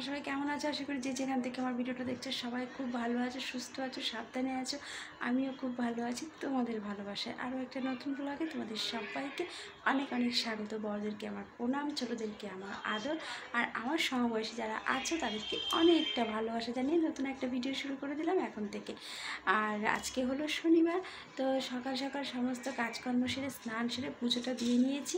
সবাই কেমন আছো? আশা করি যে যেখান থেকে আমার ভিডিওটা দেখছো সবাই খুব ভালো আছো, সুস্থ আছো, সাবধানে আছো। আমিও খুব ভালো আছি তোমাদের ভালোবাসায়। আরও একটা নতুন ব্লগে তোমাদের সবাইকে অনেক অনেক স্বাগত। বড়দেরকে আমার প্রণাম, ছোটোদেরকে আমার আদর, আর আমার সমবয়সী যারা আছো তাদেরকে অনেকটা ভালোবাসা জানিয়ে নতুন একটা ভিডিও শুরু করে দিলাম এখন থেকে। আর আজকে হলো শনিবার, তো সকাল সকাল সমস্ত কাজকর্ম সেরে স্নান সেরে পুজোটা দিয়ে নিয়েছি।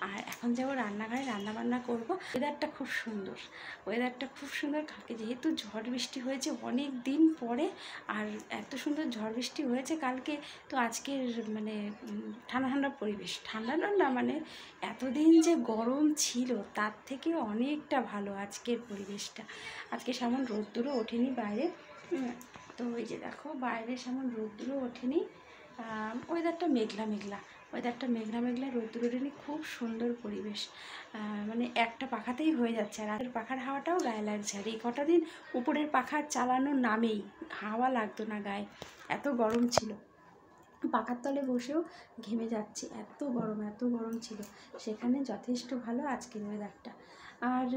আর এখন যাবো রান্নাঘরে, রান্নাবান্না করবো। ওয়েদারটা খুব সুন্দর, কালকে যেহেতু ঝড় বৃষ্টি হয়েছে অনেক দিন পরে, আর এত সুন্দর ঝড় বৃষ্টি হয়েছে কালকে, তো আজকের মানে ঠান্ডা ঠান্ডা পরিবেশ। ঠান্ডা ঠান্ডা মানে এতদিন যে গরম ছিল তার থেকে অনেকটা ভালো আজকের পরিবেশটা। আজকে সেমন রোদ্দুরও ওঠেনি বাইরে, তো ওই যে দেখো বাইরে সেমন রোদ্দুরও ওঠেনি। ওয়েদারটা মেঘলা মেঘলা, রোদ্দুর ওঠেনি, খুব সুন্দর পরিবেশ। মানে একটা পাখাতেই হয়ে যাচ্ছে, আর রাতের পাখার হাওয়াটাও গায়ে লাগছে। আর এই কটা দিন উপরের পাখা চালানোর নামেই হাওয়া লাগতো না গায়ে, এত গরম ছিল। পাখার তলে বসেও ঘেমে যাচ্ছে, এত গরম ছিল। সেখানে যথেষ্ট ভালো আজকের ওয়েদারটা। আর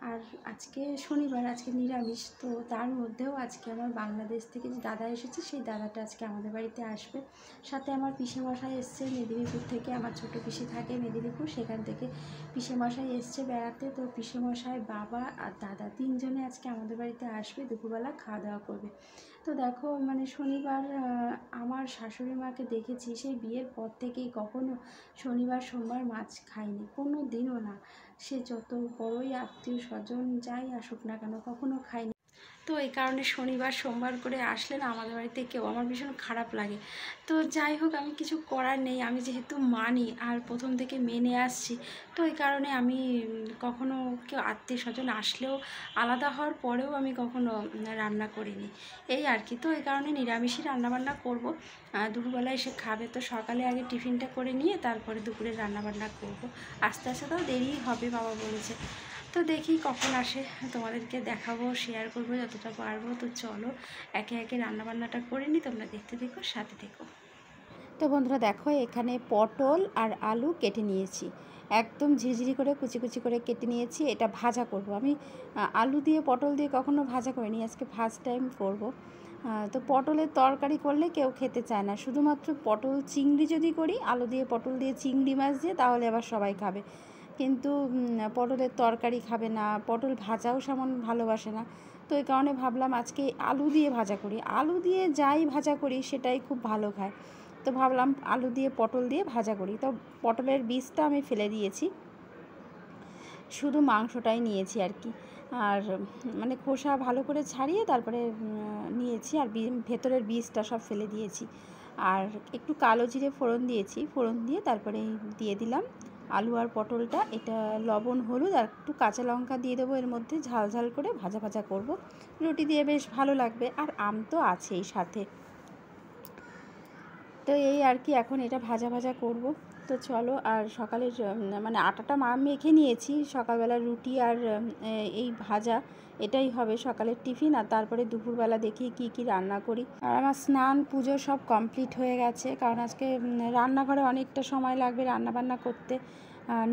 আর আজকে শনিবার, আজকে নিরামিষ, তো তার মধ্যেও আজকে আমার বাংলাদেশ থেকে যে দাদা এসেছে সেই দাদাটা আজকে আমাদের বাড়িতে আসবে। সাথে আমার পিসেমশাই এসছে মেদিনীপুর থেকে, আমার ছোটো পিসি থাকে মেদিনীপুর, সেখান থেকে পিসেমশাই এসছে বেড়াতে। তো পিসেমশাই, বাবা আর দাদা তিনজনে আজকে আমাদের বাড়িতে আসবে, দুপুরবেলা খাওয়া দাওয়া করবে। তো দেখো মানে শনিবার আমার শাশুড়ি মাকে দেখেছি সেই বিয়ের পর থেকেই কখনো শনিবার সোমবার মাছ খায়নি, কোনো দিনও না। সে যত বড়ই আত্মীয় স্বজন যাই আসুক না কেন কখনো খায়নি। তো এই কারণে শনিবার সোমবার করে আসলে না আমাদের বাড়িতে কেউ, আমার ভীষণ খারাপ লাগে। তো যাই হোক, আমি কিছু করার নেই, আমি যেহেতু মানি আর প্রথম থেকে মেনে আসছি, তো এই কারণে আমি কখনো কেউ আত্মীয় স্বজন আসলেও, আলাদা হওয়ার পরেও আমি কখনো রান্না করিনি, এই আর কি। তো এই কারণে নিরামিষই রান্নাবান্না করব। দুপুরবেলা এসে খাবে, তো সকালে আগে টিফিনটা করে নিয়ে তারপরে দুপুরে রান্নাবান্না করব। আস্তে আস্তে তো দেরিই হবে বাবা বলেছে। তো দেখি কখন আসে, তোমাদেরকে দেখাবো, শেয়ার করবো যতটা পারবো। তো চলো একে একে রান্নাবান্নাটা করে নিই, তোমরা দেখতে দেখো, সাথে দেখো। তো বন্ধুরা দেখো, এখানে পটল আর আলু কেটে নিয়েছি, একদম ঝিরিঝিরি করে কুচি কুচি করে কেটে নিয়েছি। এটা ভাজা করব আমি। আলু দিয়ে পটল দিয়ে কখনো ভাজা করিনি, আজকে ফার্স্ট টাইম করব। তো পটলের তরকারি করলে কেউ খেতে চায় না, শুধুমাত্র পটল চিংড়ি যদি করি, আলু দিয়ে পটল দিয়ে চিংড়ি মাছ দিয়ে, তাহলে আবার সবাই খাবে। কিন্তু পটলের তরকারি খাবে না, পটল ভাজাও সেমন ভালোবাসে না। তো এই কারণে ভাবলাম আজকে আলু দিয়ে ভাজা করি। আলু দিয়ে যাই ভাজা করি সেটাই খুব ভালো খায়, তো ভাবলাম আলু দিয়ে পটল দিয়ে ভাজা করি। তো পটলের বীজটা আমি ফেলে দিয়েছি, শুধু মাংসটাই নিয়েছি আর কি। আর মানে খোসা ভালো করে ছাড়িয়ে তারপরে নিয়েছি, আর ভেতরের বীজটা সব ফেলে দিয়েছি। আর একটু কালো জিরে ফোড়ন দিয়েছি, ফোড়ন দিয়ে তারপরে দিয়ে দিলাম আলু আর পটলটা। এটা লবণ হলুদ আর একটু কাঁচা লঙ্কা দিয়ে দেবো এর মধ্যে, ঝাল ঝাল করে ভাজা ভাজা করব। রুটি দিয়ে বেশ ভালো লাগবে, আর আম তো আছেই সাথে। তো এই আর কি, এখন এটা ভাজা ভাজা করব। তো চলো, আর সকালের মানে আটাটা মেখে নিয়েছি, সকালবেলা রুটি আর এই ভাজা, এটাই হবে সকালের টিফিন। আর তারপরে দুপুরবেলা দেখি কি কি রান্না করি। আর আমার স্নান পুজো সব কমপ্লিট হয়ে গেছে, কারণ আজকে রান্নাঘরে অনেকটা সময় লাগবে রান্নাবান্না করতে।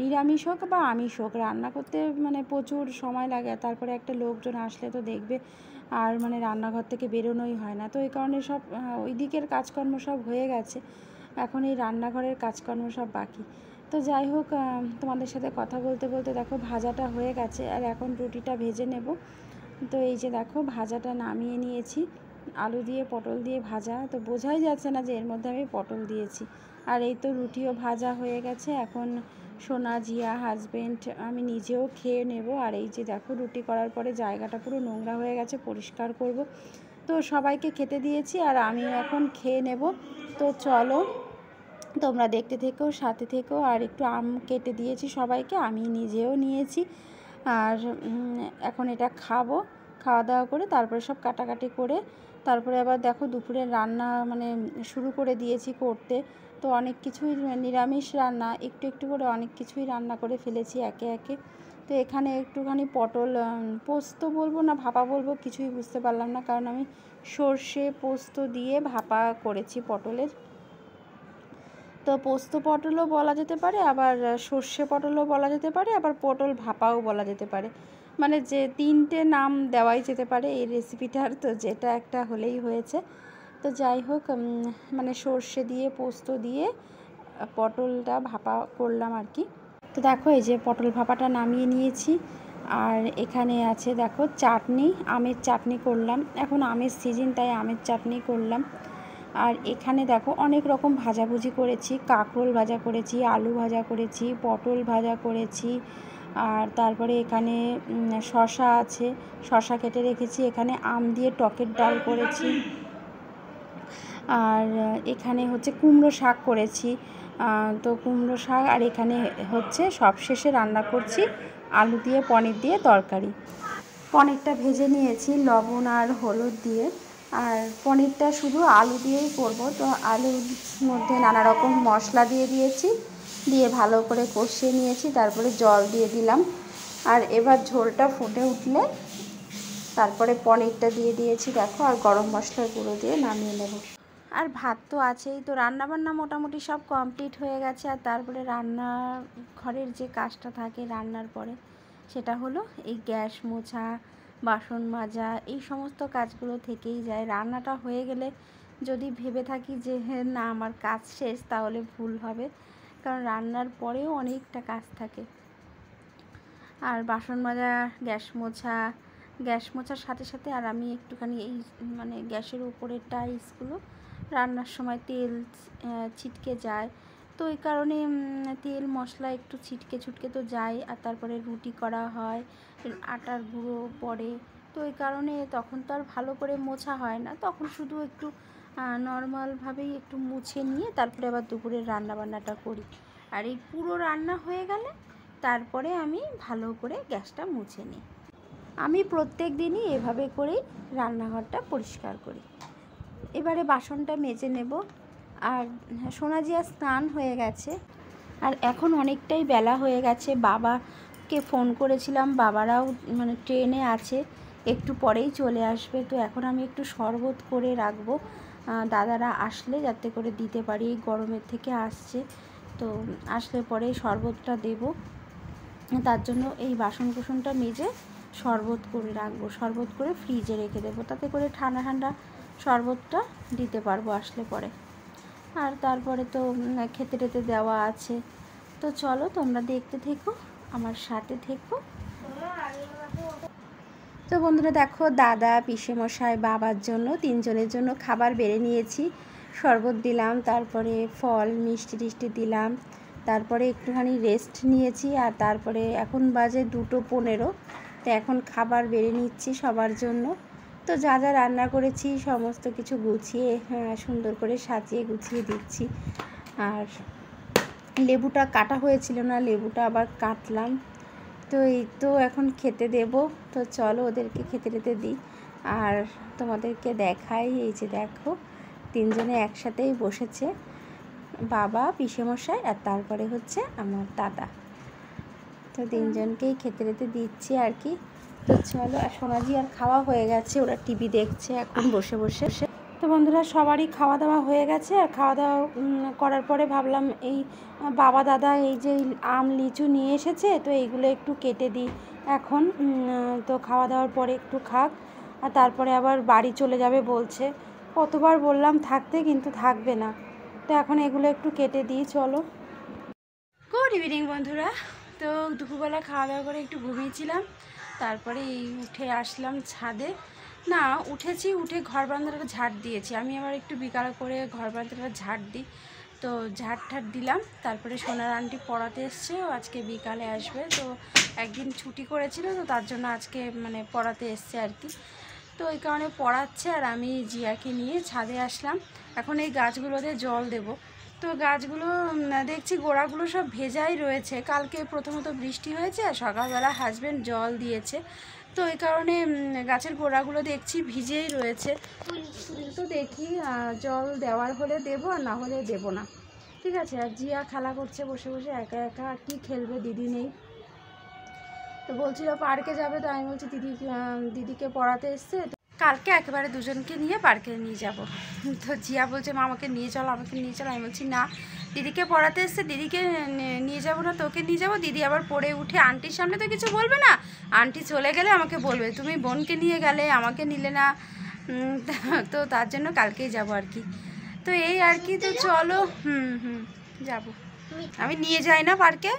নিরামিষ হোক বা আমিষ হোক, রান্না করতে মানে প্রচুর সময় লাগে। তারপরে একটা লোকজন আসলে তো দেখবে, আর মানে রান্নাঘর থেকে বেরোনোই হয় না। তো এই কারণে সব ওই দিকের কাজকর্ম সব হয়ে গেছে, এখন এই রান্নাঘরের কাজকর্ম সব বাকি। তো যাই হোক, তোমাদের সাথে কথা বলতে বলতে দেখো ভাজাটা হয়ে গেছে, আর এখন রুটিটা ভেজে নেব। তো এই যে দেখো ভাজাটা নামিয়ে নিয়েছি, আলু দিয়ে পটল দিয়ে ভাজা, তো বোঝাই যাচ্ছে না যে এর মধ্যে আমি পটল দিয়েছি। আর এই তো রুটিও ভাজা হয়ে গেছে, এখন সোনা, জিয়া, হাজব্যান্ড, আমি নিজেও খেয়ে নেব। আর এই যে দেখো রুটি করার পরে জায়গাটা পুরো নোংরা হয়ে গেছে, পরিষ্কার করব। তো সবাইকে খেতে দিয়েছি, আর আমি এখন খেয়ে নেব। তো চলো তোমরা দেখতে থেকো, সাথে থেকো। আর একটু আম কেটে দিয়েছি সবাইকে, আমি নিজেও নিয়েছি। আর এখন এটা খাবো, খাওয়া দাওয়া করে তারপরে সব কাটাকাটি করে তারপরে আবার দেখো দুপুরের রান্না মানে শুরু করে দিয়েছি করতে। তো অনেক কিছুই নিরামিষ রান্না, একটু একটু করে অনেক কিছুই রান্না করে ফেলেছি একে একে। তো এখানে একটুখানি পটল পোস্ত বলবো না ভাপা বলবো কিছুই বুঝতে পারলাম না, কারণ আমি সর্ষে পোস্ত দিয়ে ভাপা করেছি পটলের। তো পোস্ত পটলও বলা যেতে পারে, আবার সর্ষে পটলও বলা যেতে পারে, আবার পটল ভাপাও বলা যেতে পারে। মানে যে 3টে নাম দেওয়াই যেতে পারে এই রেসিপিটার, তো যেটা একটা হলেই হয়েছে। তো যাই হোক, মানে সর্ষে দিয়ে পোস্ত দিয়ে পটলটা ভাপা করলাম আর কি। তো দেখো এই যে পটল ভাপাটা নামিয়ে নিয়েছি। আর এখানে আছে দেখো চাটনি, আমের চাটনি করলাম, এখন আমের সিজন তাই আমের চাটনি করলাম। আর এখানে দেখো অনেক রকম ভাজাভুজি করেছি, কাঁকরোল ভাজা করেছি, আলু ভাজা করেছি, পটল ভাজা করেছি। আর তারপরে এখানে শসা আছে, শসা কেটে রেখেছি। এখানে আম দিয়ে টকের ডাল করেছি। আর এখানে হচ্ছে কুমড়ো শাক করেছি, তো কুমড়ো শাক। আর এখানে হচ্ছে সবশেষে রান্না করছি আলু দিয়ে পনির দিয়ে তরকারি। পনিরটা ভেজে নিয়েছি লবণ আর হলুদ দিয়ে। আর পনিরটা শুধু আলু দিয়েই করব, তো আলুর মধ্যে নানা রকম মশলা দিয়ে দিয়েছি, দিয়ে ভালো করে কষিয়ে নিয়েছি, তারপরে জল দিয়ে দিলাম। আর এবার ঝোলটা ফুটে উঠলে তারপরে পনিরটা দিয়ে দিয়েছি দেখো, আর গরম মশলার গুঁড়ো দিয়ে নামিয়ে নেব। আর ভাত তো আছেই, তো রান্নাবান্না মোটামুটি সব কমপ্লিট হয়ে গেছে। আর তারপরে রান্নার ঘরের যে কাজটা থাকে রান্নার পরে, সেটা হলো এই গ্যাস মোছা, বাসন মাজা, এই সমস্ত কাজগুলো থেকেই যায়। রান্নাটা হয়ে গেলে যদি ভেবে থাকি যে না আমার কাজ শেষ, তাহলে ভুল হবে, কারণ রান্নার পরেও অনেকটা কাজ থাকে। আর বাসন মাজা, গ্যাস মোছার সাথে সাথে আর আমি একটুখানি এই মানে গ্যাসের উপরের টাইলসগুলো রান্নার সময় তেল ছিটকে যায়, তো এই কারণে তেল মশলা একটু ছিটকে তো যায়। আর তারপরে রুটি করা হয়, আটার গুঁড়ো পড়ে, তো এই কারণে তখন তো আর ভালো করে মোছা হয় না, তখন শুধু একটু নর্মালভাবেই একটু মুছে নিয়ে তারপরে আবার দুপুরের রান্নাবান্নাটা করি। আর এই পুরো রান্না হয়ে গেলে তারপরে আমি ভালো করে গ্যাসটা মুছে নিই। আমি প্রত্যেক দিনই এভাবে করেই রান্নাঘরটা পরিষ্কার করি। এবারে বাসনটা মেজে নেব। আর সোনাজিয়া স্নান হয়ে গেছে, আর এখন অনেকটাই বেলা হয়ে গেছে। বাবাকে ফোন করেছিলাম, বাবারাও মানে ট্রেনে আছে, একটু পরেই চলে আসবে। তো এখন আমি একটু শরবত করে রাখবো, দাদারা আসলে যাতে করে দিতে পারি। এই গরমের থেকে আসছে, তো আসলে পরে শরবতটা দেব, তার জন্য এই বাসন কুসনটা মেজে শরবত করে রাখবো, শরবত করে ফ্রিজে রেখে দেবো, তাতে করে ঠান্ডা ঠান্ডা শরবতটা দিতে পারবো আসলে পরে। আর তারপরে তো খেতে টেতে দেওয়া আছে। তো চলো তোমরা দেখতে থেকো, আমার সাথে থেকো। তো বন্ধুরা দেখো, দাদা, পিসেমশাই, বাবার জন্য 3জনের জন্য খাবার বেড়ে নিয়েছি। শরবত দিলাম, তারপরে ফল মিষ্টি টিষ্টি দিলাম, তারপরে একটুখানি রেস্ট নিয়েছি। আর তারপরে এখন বাজে 2:15, তো এখন খাবার বেড়ে নিচ্ছি সবার জন্য। তো যা যা রান্না করেছি সমস্ত কিছু গুছিয়ে সুন্দর করে সাজিয়ে গুছিয়ে দিচ্ছি। আর লেবুটা কাটা হয়েছিল না, লেবুটা আবার কাটলাম। তো এই তো এখন খেতে দেব, তো চলো ওদেরকে খেতে টেতে দিই। আর তোমাদেরকে দেখাই, এই যে দেখো 3জনে একসাথেই বসেছে, বাবা, পিসেমশাই আর তারপরে হচ্ছে আমার দাদা। তো 3জনকেই খেতে টেতে দিচ্ছি আর কি। তো চলো, আর সোনাজি আর খাওয়া হয়ে গেছে, ওরা টিভি দেখছে এখন বসে বসে। তো বন্ধুরা সবারই খাওয়া দাওয়া হয়ে গেছে। আর খাওয়া দাওয়া করার পরে ভাবলাম এই বাবা দাদা এই যে আম লিচু নিয়ে এসেছে, তো এইগুলো একটু কেটে দিই এখন। তো খাওয়া দাওয়ার পরে একটু খাক, আর তারপরে আবার বাড়ি চলে যাবে বলছে। কতবার বললাম থাকতে, কিন্তু থাকবে না। তো এখন এগুলো একটু কেটে দিই, চলো। গুড ইভিনিং বন্ধুরা। তো দুপুরবেলা খাওয়া দাওয়া করে একটু ঘুমিয়েছিলাম, তারপরে এই উঠে আসলাম ছাদে। না, উঠে ঘর বারান্দাটা ঝাড় দিয়েছি। আমি আবার একটু বিকাল করে ঘর বারান্দাটা ঝাড় দিই, তো ঝাড় দিলাম। তারপরে সোনার আন্টি পড়াতে এসছে, ও আজকে বিকালে আসবে, তো একদিন ছুটি করেছিল, তো তার জন্য আজকে মানে পড়াতে এসছে আর কি। তো এই কারণে পড়াচ্ছে, আর আমি জিয়াকে নিয়ে ছাদে আসলাম। এখন এই গাছগুলোতে জল দেব। তো গাছগুলো দেখছি গোড়াগুলো সব ভেজাই রয়েছে, কালকে প্রথমত বৃষ্টি হয়েছে, আর সকালবেলা হাজব্যান্ড জল দিয়েছে, তো এই কারণে গাছের গোড়াগুলো দেখছি ভিজেই রয়েছে। তো দেখি জল দেওয়ার হলে দেবো, আর না হলে দেবো না, ঠিক আছে। আর জিয়া খেলা করছে বসে বসে একা একা, আর কি খেলবে, দিদি নেই। তো বলছিল পার্কে যাবে, তো আমি বলছি দিদিকে পড়াতে এসছে, কালকে একেবারে দুজনকে নিয়ে পার্কে নিয়ে যাব। তো জিয়া বলছে মা আমাকে নিয়ে চলো, আমাকে নিয়ে চলো। আমি বলছি না, দিদিকে পড়াতে এসছে, দিদিকে নিয়ে যাব না, তোকে নিয়ে যাব। দিদি আবার পড়ে উঠে আন্টির সামনে তো কিছু বলবে না, আন্টি চলে গেলে আমাকে বলবে তুমি বোনকে নিয়ে গেলে আমাকে নিলে না। তো তার জন্য কালকেই যাব আর কি। তো এই আর কি, তো চলো। যাব। আমি নিয়ে যাই না পার্কে,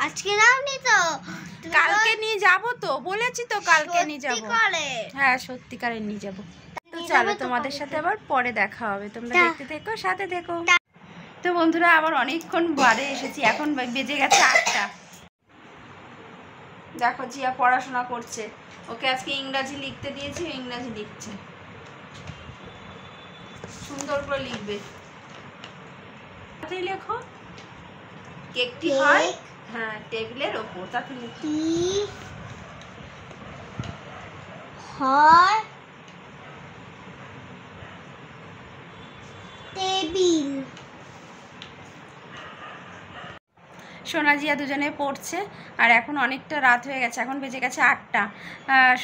আজকে যাওনি তো, কালকে নিয়ে যাব। তো বলেছি তো কালকে নিয়ে যাব। হ্যাঁ সত্যিকারে নিয়ে যাব। তো চলো তোমাদের সাথে আবার পরে দেখা হবে, তোমরা দেখতে থেকো, সাথে দেখো। তো বন্ধুরা আবার অনেকক্ষণ বাদে এসেছি, এখন বেজে গেছে 8টা। দেখো জিয়া পড়াশোনা করছে, ওকে আজকে ইংরাজি লিখতে দিয়েছি, ইংরাজি লিখছে, সুন্দর করে লিখবে। তাতেই লেখো কেকটি হয়, হ্যাঁ টেবিলের ওপর, তাতে লিখি হয় টেবিল। সোনা জিয়া দুজনে পড়ছে। আর এখন অনেকটা রাত হয়ে গেছে, এখন বেজে গেছে 8টা।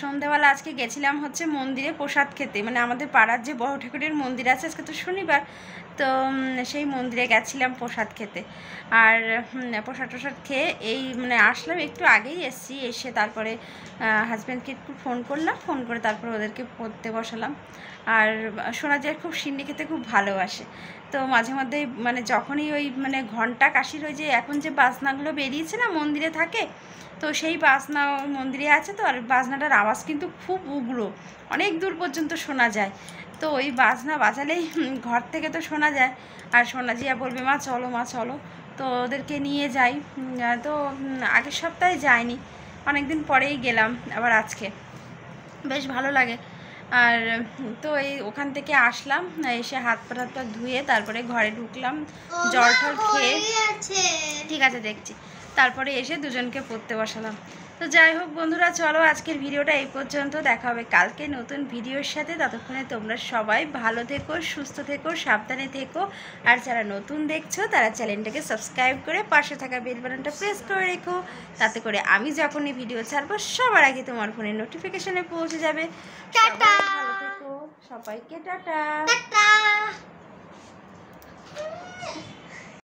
সন্ধ্যেবেলা আজকে গেছিলাম হচ্ছে মন্দিরে প্রসাদ খেতে, মানে আমাদের পাড়ার যে বড় ঠাকুরের মন্দির আছে, আজকে তো শনিবার, তো সেই মন্দিরে গেছিলাম প্রসাদ খেতে। আর প্রসাদ খেয়ে এই মানে আসলাম, একটু আগেই এসেছি। এসে তারপরে হাজব্যান্ডকে একটু ফোন করলাম, ফোন করে তারপরে ওদেরকে পড়তে বসালাম। আর সোনা জিয়া খুব সিন্নি খেতে খুব ভালোবাসে। তো মাঝে মধ্যে মানে যখনই ওই মানে ঘন্টা কাশির ওই যে এখন যে বাজনাগুলো বেরিয়েছে না মন্দিরে থাকে, তো সেই বাজনা মন্দিরে আছে, তো আর বাজনাটার আওয়াজ কিন্তু খুব উগ্র, অনেক দূর পর্যন্ত শোনা যায়। তো ওই বাজনা বাজালেই ঘর থেকে তো শোনা যায়। আর সোনা জিয়া বলবে মা চলো, মা চলো। তো ওদেরকে নিয়ে যাই। তো আগের সপ্তাহে যাইনি, অনেক দিন পরেই গেলাম আবার আজকে, বেশ ভালো লাগে। আর তো এই ওখান থেকে আসলাম, এসে হাত পা ধুয়ে তারপরে ঘরে ঢুকলাম, জল টল খেয়ে। ঠিক আছে দেখছি। তারপরে এসে দুজনকে পড়তে বসালাম। তো যাই হোক বন্ধুরা, চলো আজকের ভিডিওটা এই পর্যন্ত, দেখা হবে কালকে নতুন ভিডিওর সাথে। ততক্ষণে তোমরা সবাই ভালো থেকো, সুস্থ থেকো, সাবধানে থেকো। আর যারা নতুন দেখছো তারা চ্যানেলটাকে সাবস্ক্রাইব করে পাশে থাকা বেল বাটনটা প্রেস করে রেখো, তাতে করে আমি যখনই ভিডিও ছাড়বো সবার আগে তোমার ফোনে নোটিফিকেশনে পৌঁছে যাবে। টাটা, ভালো থেকো সবাইকে, টাটা।